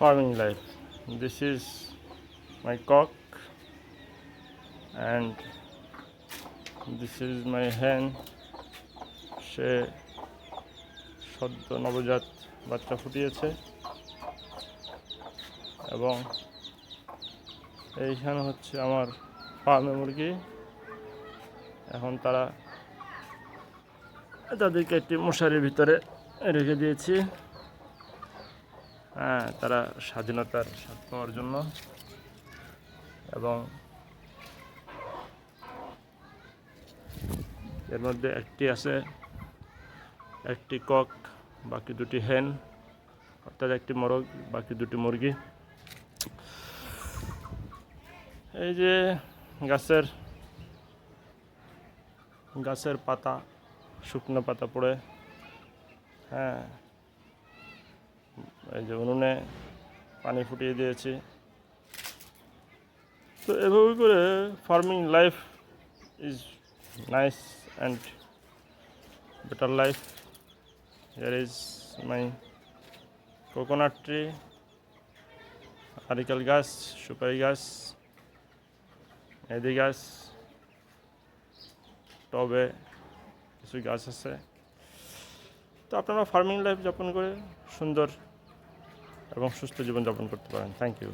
farming life. This is my cock and this is my hen. সে সদ্য নবজাত বাচ্চা ফুটিয়েছে এবং এইখানে হচ্ছে আমার ফার্মে মুরগি। এখন তাদেরকে একটি মশারির ভিতরে রেখে দিয়েছি, তারা স্বাধীনতার স্বাদ পাওয়ার জন্য। এবং এর মধ্যে একটি কক, বাকি দুটি হেন, অর্থাৎ একটি মোরগ, বাকি দুটি মুরগি। এই যে গাছের পাতা, শুকনো পাতা পড়ে, এই যে উনুনে পানি ফুটিয়ে দিয়েছি। তো এভাবে করে farming life is nice and better life. Here is my coconut tree, নারিকেল গাছ, সুপারি গাছ, মেহেদি গাছ, টবে কিছু গাছ আছে। তো আপনারা ফার্মিং লাইফ যাপন করে সুন্দর এবং সুস্থ জীবনযাপন করতে পারেন। Thank you.